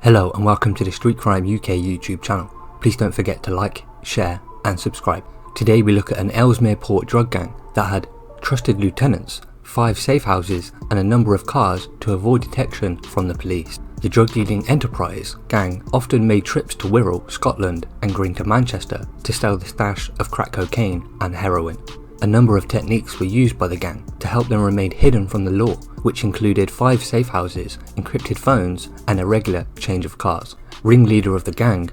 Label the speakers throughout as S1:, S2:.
S1: Hello and welcome to the Street Crime UK YouTube channel. Please don't forget to like, share and subscribe. Today we look at an Ellesmere Port drug gang that had trusted lieutenants, 5 safe houses and a number of cars to avoid detection from the police. The drug dealing enterprise gang often made trips to Wirral, Scotland and Greater Manchester to sell the stash of crack cocaine and heroin. A number of techniques were used by the gang to help them remain hidden from the law, which included 5 safe houses, encrypted phones and a regular change of cars. Ringleader of the gang,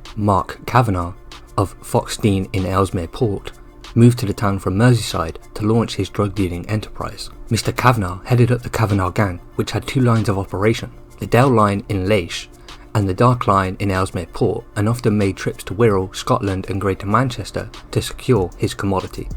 S1: Kavanagh of Foxdene in Ellesmere Port, moved to the town from Merseyside to launch his drug dealing enterprise. Mr. Kavanagh headed up the Cavanagh gang, which had 2 lines of operation, the Dell line in Laois and the Dark line in Ellesmere Port, and often made trips to Wirral, Scotland and Greater Manchester to secure his commodity.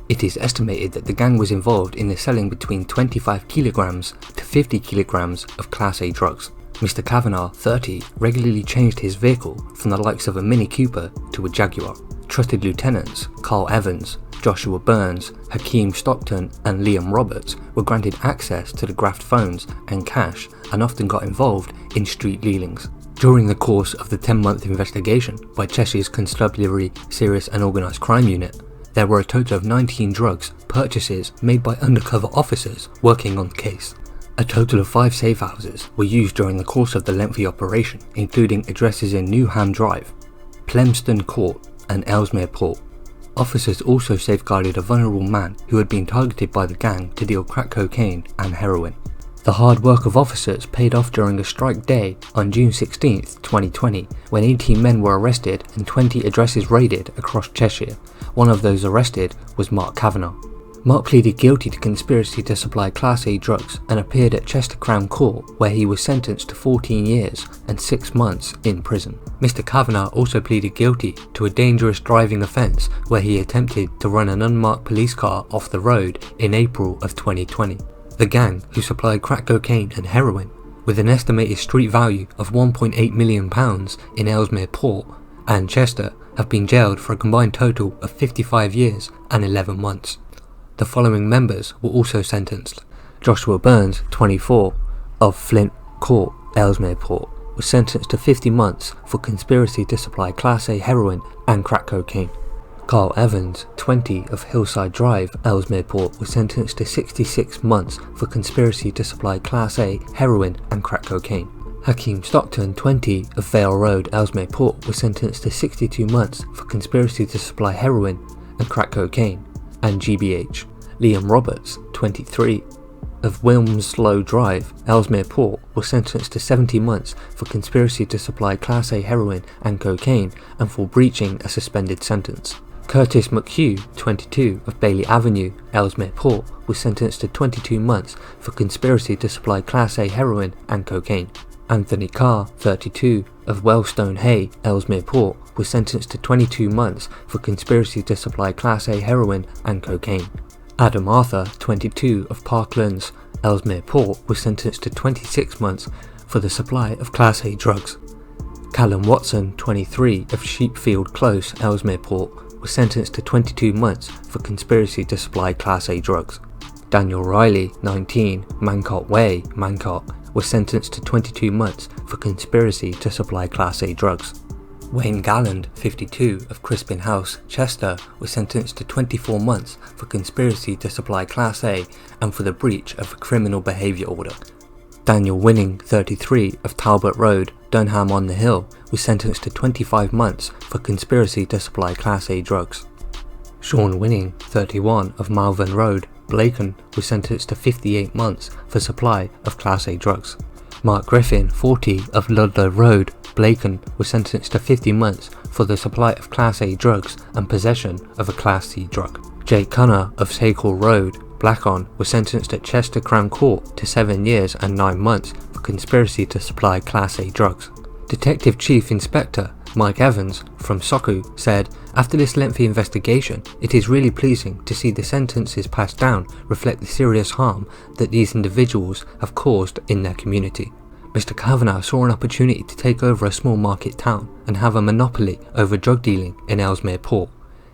S1: It is estimated that the gang was involved in the selling between 25 kilograms to 50 kilograms of Class A drugs. Mr. Kavanagh, 30, regularly changed his vehicle from the likes of a Mini Cooper to a Jaguar. Trusted lieutenants Carl Evans, Joshua Burns, Hakeem Stockton and Liam Roberts were granted access to the graft phones and cash and often got involved in street dealings. During the course of the 10-month investigation by Cheshire's Constabulary Serious and Organised Crime Unit, there were a total of 19 drugs purchases made by undercover officers working on the case. A total of 5 safe houses were used during the course of the lengthy operation, including addresses in Newham Drive, Plemston Court and Ellesmere Port. Officers also safeguarded a vulnerable man who had been targeted by the gang to deal crack cocaine and heroin. The hard work of officers paid off during a strike day on June 16, 2020, when 18 men were arrested and 20 addresses raided across Cheshire. One of those arrested was Kavanagh. Mark pleaded guilty to conspiracy to supply Class A drugs and appeared at Chester Crown Court, where he was sentenced to 14 years and 6 months in prison. Mr. Kavanagh also pleaded guilty to a dangerous driving offence where he attempted to run an unmarked police car off the road in April of 2020. The gang, who supplied crack cocaine and heroin, with an estimated street value of £1.8 million in Ellesmere Port and Chester, have been jailed for a combined total of 55 years and 11 months. The following members were also sentenced. Joshua Burns, 24, of Flint Court, Ellesmere Port, was sentenced to 50 months for conspiracy to supply Class A heroin and crack cocaine. Carl Evans, 20, of Hillside Drive, Ellesmere Port, was sentenced to 66 months for conspiracy to supply Class A heroin and crack cocaine. Hakeem Stockton, 20, of Vale Road, Ellesmere Port, was sentenced to 62 months for conspiracy to supply heroin and crack cocaine and GBH. Liam Roberts, 23, of Wilmslow Drive, Ellesmere Port, was sentenced to 70 months for conspiracy to supply Class A heroin and cocaine and for breaching a suspended sentence. Curtis McHugh, 22, of Bailey Avenue, Ellesmere Port, was sentenced to 22 months for conspiracy to supply Class A heroin and cocaine. Anthony Carr, 32, of Wellstone Hay, Ellesmere Port, was sentenced to 22 months for conspiracy to supply Class A heroin and cocaine. Adam Arthur, 22, of Parklands, Ellesmere Port, was sentenced to 26 months for the supply of Class A drugs. Callum Watson, 23, of Sheepfield Close, Ellesmere Port, was sentenced to 22 months for conspiracy to supply Class A drugs. Daniel Riley, 19, Mancott Way, Mancott, was sentenced to 22 months for conspiracy to supply Class A drugs. Wayne Galland, 52, of Crispin House, Chester, was sentenced to 24 months for conspiracy to supply Class A and for the breach of a criminal behaviour order. Daniel Winning, 33, of Talbot Road, Dunham on the Hill, was sentenced to 25 months for conspiracy to supply Class A drugs. Sean Winning, 31, of Malvern Road, Blacon, was sentenced to 58 months for supply of Class A drugs. Mark Griffin, 40, of Ludlow Road, Blacon, was sentenced to 50 months for the supply of Class A drugs and possession of a Class C drug. Jake Cunner, of Sakehall Road, Blackon, was sentenced at Chester Crown Court to 7 years and 9 months for conspiracy to supply Class A drugs. Detective Chief Inspector Mike Evans from Soku said, "After this lengthy investigation, it is really pleasing to see the sentences passed down reflect the serious harm that these individuals have caused in their community." Mr. Kavanagh saw an opportunity to take over a small market town and have a monopoly over drug dealing in Ellesmere Port.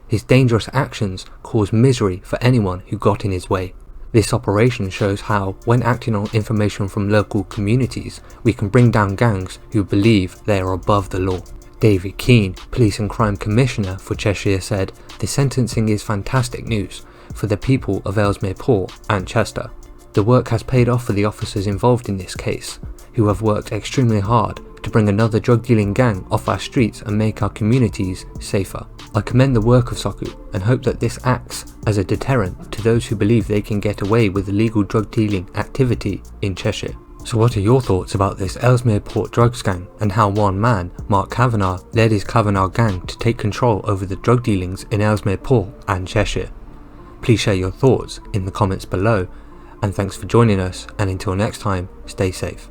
S1: His dangerous actions caused misery for anyone who got in his way. This operation shows how, when acting on information from local communities, we can bring down gangs who believe they are above the law. David Keane, Police and Crime Commissioner for Cheshire, said, "The sentencing is fantastic news for the people of Ellesmere Port and Chester. The work has paid off for the officers involved in this case, who have worked extremely hard to bring another drug dealing gang off our streets and make our communities safer. I commend the work of SOCU and hope that this acts as a deterrent to those who believe they can get away with illegal drug dealing activity in Cheshire." So what are your thoughts about this Ellesmere Port drugs gang and how one man, Mark Kavanagh, led his Kavanagh gang to take control over the drug dealings in Ellesmere Port and Cheshire? Please share your thoughts in the comments below, and thanks for joining us, and until next time, stay safe.